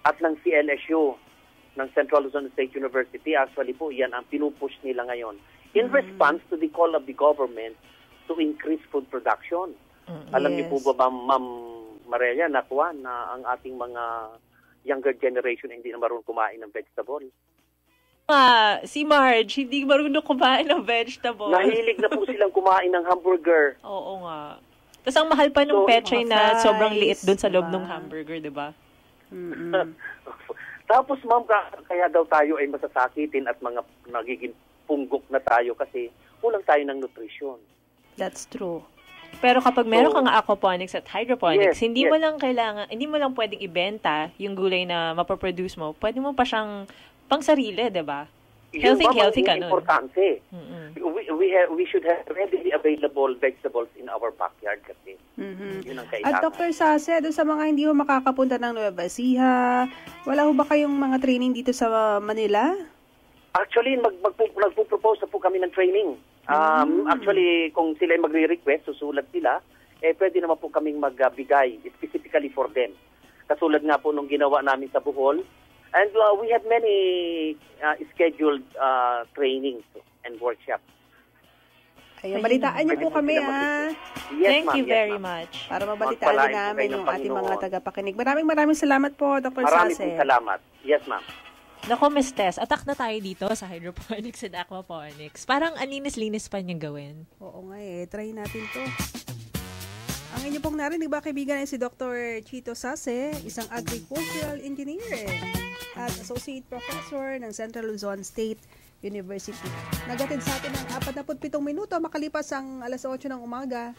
Speaker 8: at ng CLSU, ng Central Luzon State University. Actually po, yan ang pinupush nila ngayon. In response to the call of the government to increase food production. Alam niyo po ba, Ma'am Maria, na ang ating mga younger generation hindi na marunong kumain ng vegetable.
Speaker 5: Si Marge, hindi marunong kumain ng vegetable.
Speaker 8: Nahilig na po silang kumain ng hamburger.
Speaker 5: Oo nga. Tapos ang mahal pa nung pechay na sobrang liit dun sa loob ng hamburger, di ba?
Speaker 8: Tapos, ma'am, kaya daw tayo ay masasakitin at mga nagiging punggok na tayo kasi kulang tayo ng nutrition.
Speaker 2: That's true.
Speaker 5: Pero kapag meron kang aquaponics at hydroponics, hindi mo lang pwedeng ibenta yung gulay na mapaproduce mo. Pwede mo pa siyang pang sarili, diba? Healthy ka nun.
Speaker 8: Importante. We should have readily available vegetables in our backyard kasi. Yun ang kailangan.
Speaker 2: At Dr. Sase, doon sa mga hindi ho makakapunta ng Nueva Ecija, wala ho ba kayong mga training dito sa Manila?
Speaker 8: Actually, nagpo-propose na po kami ng training. Actually, kung sila ay magre-request, susulat sila, pwede naman po kaming magbigay specifically for them. Katulad nga po nung ginawa namin sa Bohol. And we have many scheduled trainings and workshops.
Speaker 2: Ayun, balitaan niyo po kami,
Speaker 8: Yes,
Speaker 5: Thank you very much.
Speaker 2: Para mabalitaan din namin yung ating mga tagapakinig. Maraming salamat po, Dr. Sase.
Speaker 8: Maraming salamat. Yes, ma'am.
Speaker 5: Naku, Miss Tess, attack na tayo dito sa hydroponics and aquaponics. Parang aninis-linis pa niyang gawin.
Speaker 2: Oo nga try natin to. Ang inyo pong narinig ba, kaibigan, ay si Dr. Chito Sase, isang agricultural engineer at associate professor ng Central Luzon State University. Nagatid sa atin ng 47 minuto makalipas ang alas 8 ng umaga.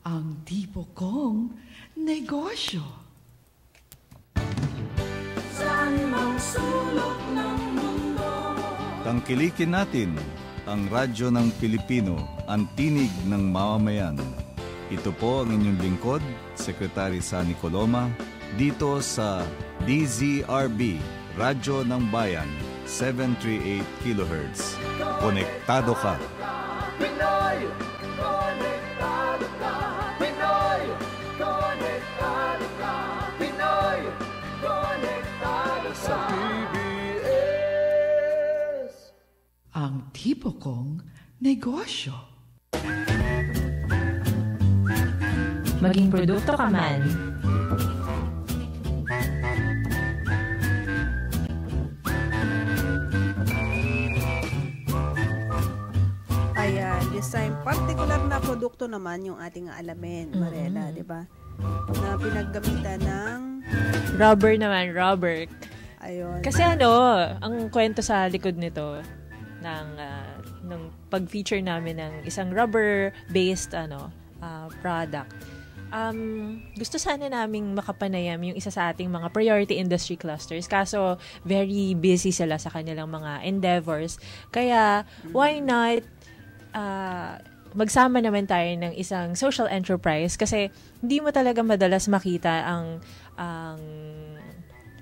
Speaker 3: Ang tipo kong negosyo.
Speaker 9: Tangkilikin natin ang radyo ng Pilipino, ang tinig ng mamamayan. Ito po ang inyong lingkod, Secretary Sunny Coloma, dito sa DZRB, Radyo ng Bayan, 738 kHz. Konektado ka!
Speaker 10: Pinoy! Konektado ka! Pinoy! Konektado ka! Pinoy! Konektado sa PBS!
Speaker 3: Ang tipo kong negosyo.
Speaker 5: Maging produkto ka man.
Speaker 2: Ayan, this time, particular na produkto naman yung ating alamin, Mariela, di ba? Na pinaggamitan ng...
Speaker 5: Rubber naman, rubber.
Speaker 2: Ayun.
Speaker 5: Kasi ang kwento sa likod nito, ng pag-feature namin ng isang rubber-based product. Gusto sana naming makapanayam yung isa sa ating mga priority industry clusters. Kaso, very busy sila sa kanilang mga endeavors. Kaya, why not magsama naman tayo ng isang social enterprise? Kasi, hindi mo talaga madalas makita ang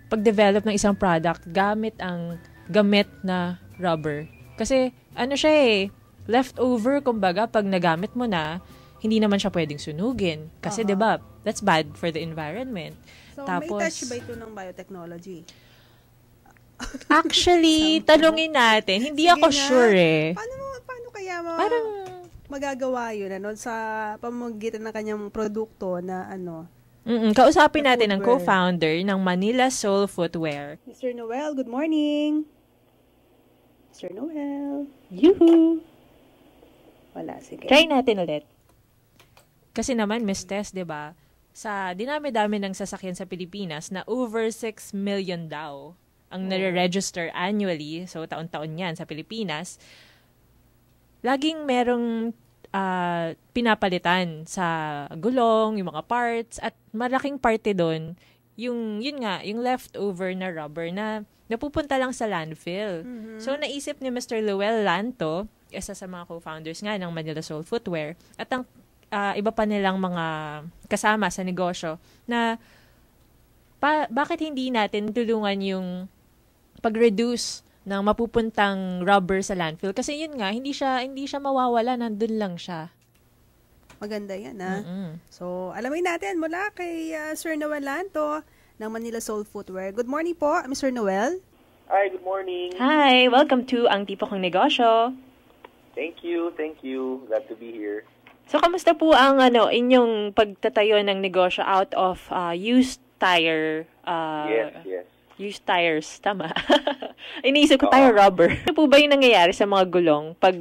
Speaker 5: pag-develop ng isang product gamit ang gamit na rubber. Kasi, siya leftover, kumbaga, pag nagamit mo na, hindi naman siya pwedeng sunugin. Kasi, diba, that's bad for the environment.
Speaker 2: So, tapos, may touch ba ito ng biotechnology?
Speaker 5: Actually, tanungin natin. Hindi ako sure
Speaker 2: Paano kaya magagawa yun sa pamamagitan ng kanyang produkto na
Speaker 5: kausapin natin ang co-founder ng Manila Soul Footwear.
Speaker 2: Mr. Noel, good morning. Mr. Noel.
Speaker 5: Yuhu!
Speaker 2: Wala, sige.
Speaker 5: Try natin ulit. Kasi naman, Miss Tess, diba, sa dinami-dami ng sasakyan sa Pilipinas na over 6 million daw ang nare-register annually, so taon-taon yan sa Pilipinas, laging merong pinapalitan sa gulong, yung mga parts, at malaking parte doon, yung leftover na rubber na napupunta lang sa landfill. Mm-hmm. So, naisip ni Mr. Luel Lanto, isa sa mga co-founders nga ng Manila Soul Footwear, at ang iba pa nilang mga kasama sa negosyo, na bakit hindi natin tulungan yung pag-reduce ng mapupuntang rubber sa landfill? Kasi yun nga, hindi siya mawawala, nandun lang siya.
Speaker 2: Maganda yan, ha? Mm-hmm. So, alamin natin mula kay Sir Noel Lanto ng Manila Soul Footwear. Good morning po, Mr. Noel.
Speaker 11: Hi, good morning.
Speaker 5: Hi, welcome to Ang Tipo Kong Negosyo.
Speaker 11: Thank you. Glad to be here.
Speaker 5: So, kamusta po ang inyong pagtatayo ng negosyo out of used tire?
Speaker 11: Yes.
Speaker 5: Used tires, tama. Iniisip ko tire rubber. Ano po ba yung nangyayari sa mga gulong pag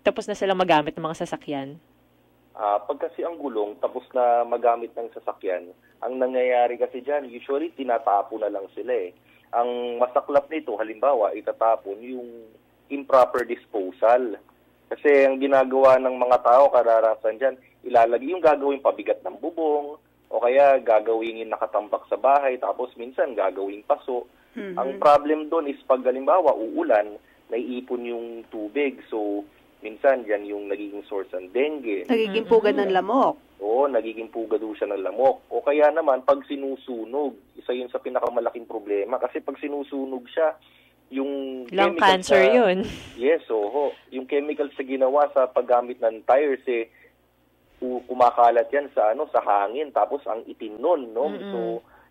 Speaker 5: tapos na silang magamit ng mga sasakyan?
Speaker 11: Pag kasi ang gulong tapos na magamit ng sasakyan, ang nangyayari kasi dyan, usually tinatapo na lang sila eh. Ang masaklap nito, halimbawa, itatapon yung improper disposal. Kasi ang ginagawa ng mga tao, kadalasan dyan, ilalagay yung gagawing pabigat ng bubong, o kaya gagawin yung nakatambak sa bahay, tapos minsan gagawing paso. Mm-hmm. Ang problem doon is pag halimbawa uulan, naiipon yung tubig. So, minsan yan yung nagiging source ng dengue.
Speaker 2: Nagiging pugad ng lamok.
Speaker 11: Oo, nagiging pugad doon siya ng lamok. O kaya naman, pag sinusunog, isa yun sa pinakamalaking problema. Kasi pag sinusunog siya, yung
Speaker 5: lung cancer yun.
Speaker 11: Yes, yung chemicals sa ginawa sa paggamit ng tires, kumakalat yan sa hangin, tapos ang itim nun, no? Mm-hmm. So,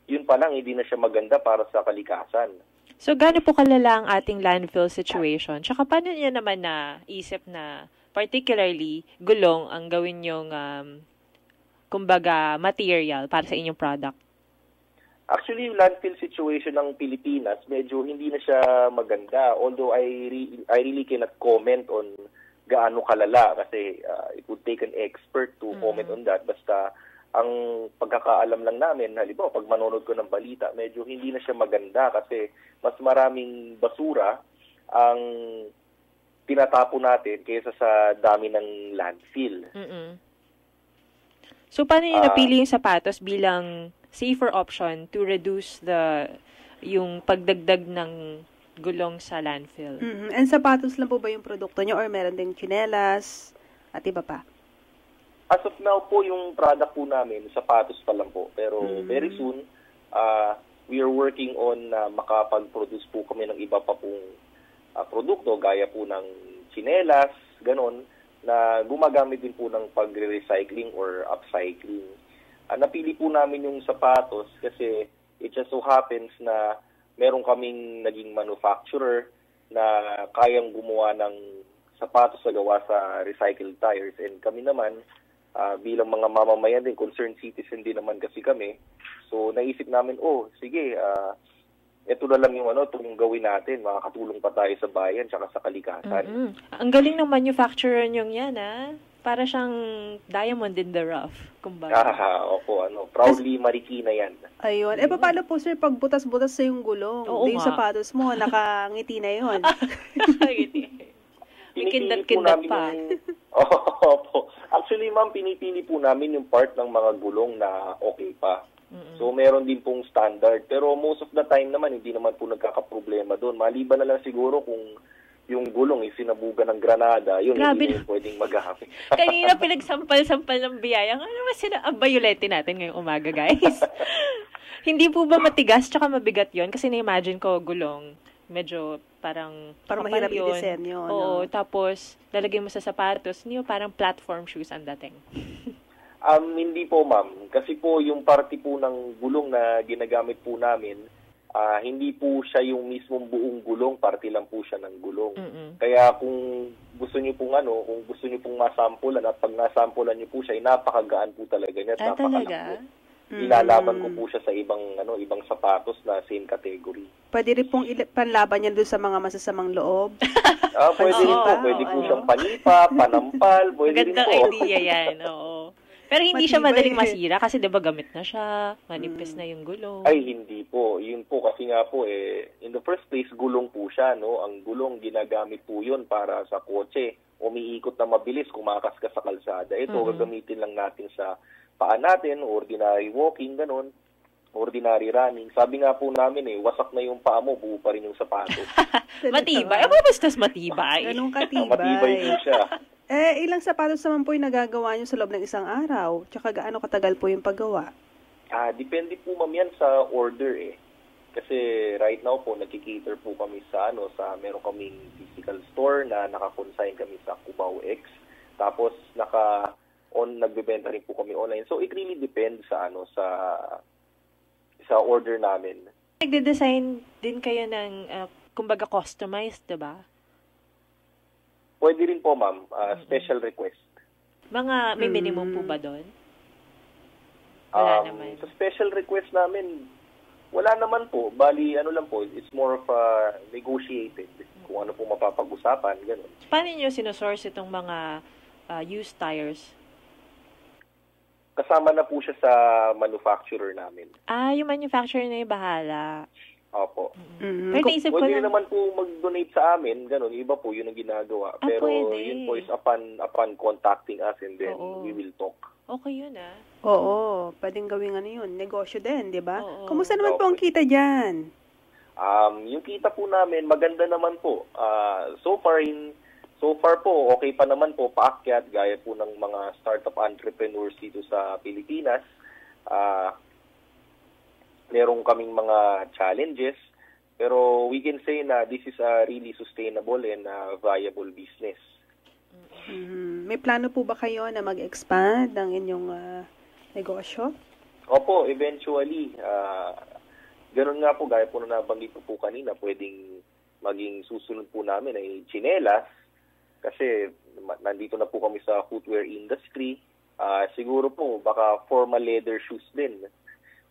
Speaker 11: yun pa lang, hindi na siya maganda para sa kalikasan.
Speaker 5: So, gaano po kalala ang ating landfill situation? Tsaka paano niya naman na isip na particularly gulong ang gawin yung kumbaga material para sa inyong product?
Speaker 11: Actually, yung landfill situation ng Pilipinas, medyo hindi na siya maganda. Although I really cannot comment on gaano kalala kasi it would take an expert to comment on that. Basta ang pagkakaalam lang namin, halimbawa pag manonood ko ng balita, medyo hindi na siya maganda kasi mas maraming basura ang tinatapo natin kaysa sa dami ng landfill.
Speaker 5: Mm-mm. So paano niyo napili yung sapatos bilang safer option to reduce yung pagdagdag ng gulong sa landfill.
Speaker 2: And sapatos lang po ba yung produkto nyo or meron ding tsinelas at iba pa?
Speaker 11: As of now po, yung product po namin, sapatos pa lang po. Pero very soon, we are working on makapag-produce po kami ng iba pa pong produkto, gaya po ng tsinelas, ganon, na gumagamit din po ng pagre-recycling or upcycling. Napili po namin yung sapatos kasi it just so happens na meron kaming naging manufacturer na kayang gumawa ng sapatos na gawa sa recycled tires. And kami naman, bilang mga mamamayan din, concerned citizen din naman kasi kami. So naisip namin, sige, ito na lang yung itong gawin natin. Makakatulong pa tayo sa bayan tsaka sa kalikasan.
Speaker 5: Ang galing ng manufacturer nyong yan, Para siyang diamond in the rough, kumbaga.
Speaker 11: Opo, proudly Marikina yan.
Speaker 2: Ayun. Paano po, sir, pag butas-butas sa yung gulong? Yung sapatos mo, nakangiti na yun.
Speaker 5: May kindat-kindat pa.
Speaker 11: Opo. Actually, ma'am, pinipili po namin yung part ng mga gulong na okay pa. So, meron din pong standard. Pero most of the time naman, hindi naman po nagkakaproblema doon. Maliban na lang siguro kung yung gulong sinabugan ng granada, yun, hindi na pwedeng magamit.
Speaker 5: Kanina pinagsampal-sampal ng biyaya. Ano ba Violette natin ngayong umaga, guys? Hindi po ba matigas tsaka mabigat yon? Kasi na-imagine ko gulong, medyo parang
Speaker 2: mahirap i-disenyo.
Speaker 5: Oo, tapos lalagay mo sa sapatos, parang platform shoes ang dating.
Speaker 11: Hindi po, ma'am. Kasi po yung party po ng gulong na ginagamit po namin, hindi po siya yung mismong buong gulong, party lang po siya ng gulong. Kaya kung gusto niyo pong kung gusto niyo pong masampulan at pag nasampulan niyo po siya, napakagaan po talaga niya.
Speaker 5: Talaga?
Speaker 11: Ilalaban ko po siya sa ibang sapatos na same category.
Speaker 2: Pwede rin pong panlaban niya doon sa mga masasamang loob.
Speaker 11: Pwede rin po. Pwede po siyang panipa, panampal, pwede rin po.
Speaker 5: Magandang idea yan, oo. Pero hindi siya madaling masira kasi 'di ba gamit na siya, manipis na yung gulong.
Speaker 11: Ay hindi po. Yun po kasi nga po in the first place gulong po siya, Ang gulong ginagamit po 'yun para sa kotse. Umiikot na mabilis, kumakas ka sa kalsada. Ito gagamitin lang natin sa paa natin, ordinary walking, ganon. Ordinary running. Sabi nga po namin wasak na yung paa mo, buo pa rin yung sapatos.
Speaker 5: Matibay. Bastos matibay.
Speaker 2: Ganun katibay.
Speaker 11: Matibay din siya.
Speaker 2: Ilang sapatos naman po yung nagagawa nyo sa loob ng isang araw? Tsaka gaano katagal po yung paggawa?
Speaker 11: Depende po, ma'am, yan sa order Kasi right now po, nagkikater po kami sa meron kaming physical store na naka-consign kami sa Cubao X. Tapos nagbebenta rin po kami online. So it really depends sa order namin.
Speaker 5: Nagde-design din kayo ng kumbaga customized, 'di ba?
Speaker 11: Pwede rin po, ma'am. Special request.
Speaker 5: May minimum po ba doon? Wala naman.
Speaker 11: Sa special request namin, wala naman po. Bali, lang po, it's more of negotiated. Kung ano po mapapag-usapan, gano'n.
Speaker 5: Paano nyo sinusource itong mga used tires?
Speaker 11: Kasama na po siya sa manufacturer namin.
Speaker 5: Yung manufacturer na yung bahala.
Speaker 11: Opo.
Speaker 5: Pero naisip ko
Speaker 11: pwede naman po mag-donate sa amin, ganun. Iba po yun ang ginagawa. Pero
Speaker 5: pwede.
Speaker 11: Yun po is upon contacting us and then we will talk.
Speaker 5: Okay yun
Speaker 2: Oo, pwedeng gawin yun. Negosyo din, di ba? Kumusta naman po ang kita dyan?
Speaker 11: Yung kita po namin, maganda naman po. So far po, okay pa naman po, paakyat, gaya po ng mga startup entrepreneurs dito sa Pilipinas. Meron kaming mga challenges, pero we can say na this is a really sustainable and viable business.
Speaker 2: May plano po ba kayo na mag-expand ng inyong negosyo?
Speaker 11: Opo, eventually. Ganun nga po, gaya po na nabanggit po kanina, pwedeng maging susunod po namin ay tsinelas, kasi nandito na po kami sa footwear industry. Siguro po, baka formal leather shoes din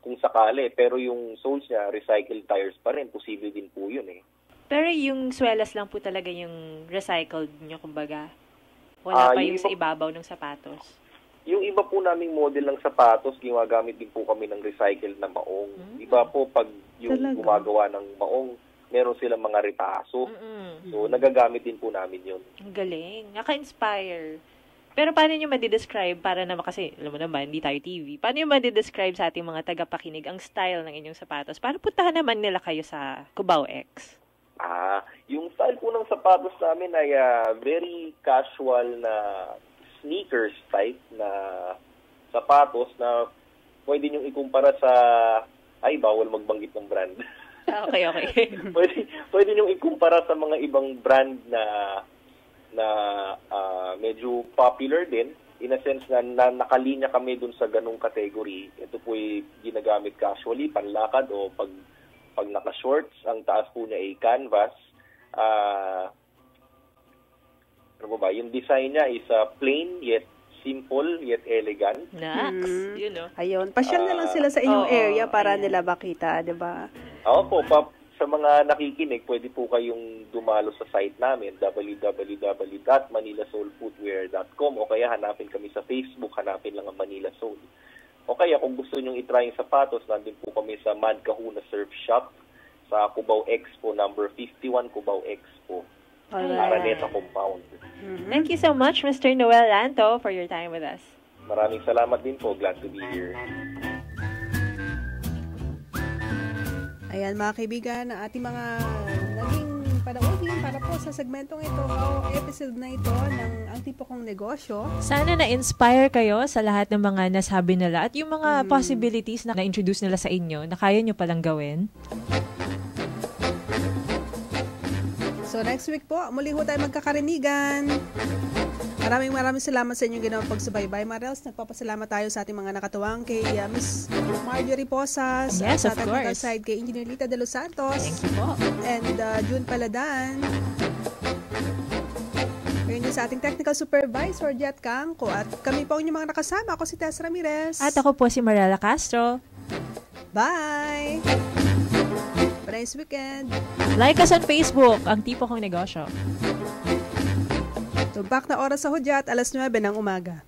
Speaker 11: kung sakali. Pero yung soles niya, recycled tires pa rin. Posible din po yun
Speaker 5: Pero yung swelas lang po talaga yung recycled nyo, kumbaga? Wala pa yung sa ibabaw ng sapatos?
Speaker 11: Yung iba po naming model ng sapatos, ginagamit din po kami ng recycled na maong. Iba po pag yung gumagawa ng maong, meron silang mga retaso. So, nagagamit din po namin yun.
Speaker 5: Ang galing. Naka-inspire. Pero paano nyo ma-describe para naman, kasi alam mo naman, hindi tayo TV, paano nyo ma-describe sa ating mga tagapakinig ang style ng inyong sapatos para puntahan naman nila kayo sa Cubao X?
Speaker 11: Yung style po ng sapatos namin ay very casual na sneakers type na sapatos na pwede nyo ikumpara sa, bawal magbanggit ng brand.
Speaker 5: Okay.
Speaker 11: pwede nyo ikumpara sa mga ibang brand na medyo popular din. In a sense na nakalinya kami dun sa ganung category. Ito po ay ginagamit casually, panlakad o pag naka-shorts. Ang taas po niya ay canvas. Yung design niya is plain yet simple yet elegant.
Speaker 2: Ayun, pasyal na lang sila sa inyong area para nila makita, di ba?
Speaker 11: Opo, sa mga nakikinig, pwede po kayong dumalo sa site namin, www.manilasoulfootwear.com, o kaya hanapin kami sa Facebook, hanapin lang ang Manila Soul. O kaya kung gusto nyong itry yung sapatos, nandun po kami sa Mad Kahuna Surf Shop sa Cubao Expo, number 51 Cubao Expo. Araneta Compound.
Speaker 5: Thank you so much, Mr. Noel Lanto, for your time with us.
Speaker 11: Maraming salamat din po. Glad to be here.
Speaker 2: Ayan mga kaibigan, ating mga naging panoodin para po sa segmentong ito o episode na ito ng Ang Tipo Kong Negosyo.
Speaker 5: Sana na-inspire kayo sa lahat ng mga nasabi nila at yung mga possibilities na na-introduce nila sa inyo na kaya nyo palang gawin.
Speaker 2: So next week po, muli ho tayo magkakarinigan. Maraming salamat sa inyong ginawang pagsubaybay, Marels. Nagpapasalamat tayo sa ating mga nakatuwang kay Miss Marjorie Posas.
Speaker 5: Yes,
Speaker 2: sa
Speaker 5: of course.
Speaker 2: side kay Engineer Lita de los Santos.
Speaker 5: Thank you po.
Speaker 2: And June Paladan. Ngayon sa ating technical supervisor, Jet Kangko. At kami po inyong mga nakasama. Ako si Tess Ramirez.
Speaker 5: At ako po si Mariela Castro.
Speaker 2: Bye! Nice weekend.
Speaker 5: Like us on Facebook, Ang Tipo Kong Negosyo.
Speaker 2: Tumbak na oras sa hudyat, 9:00 ng umaga.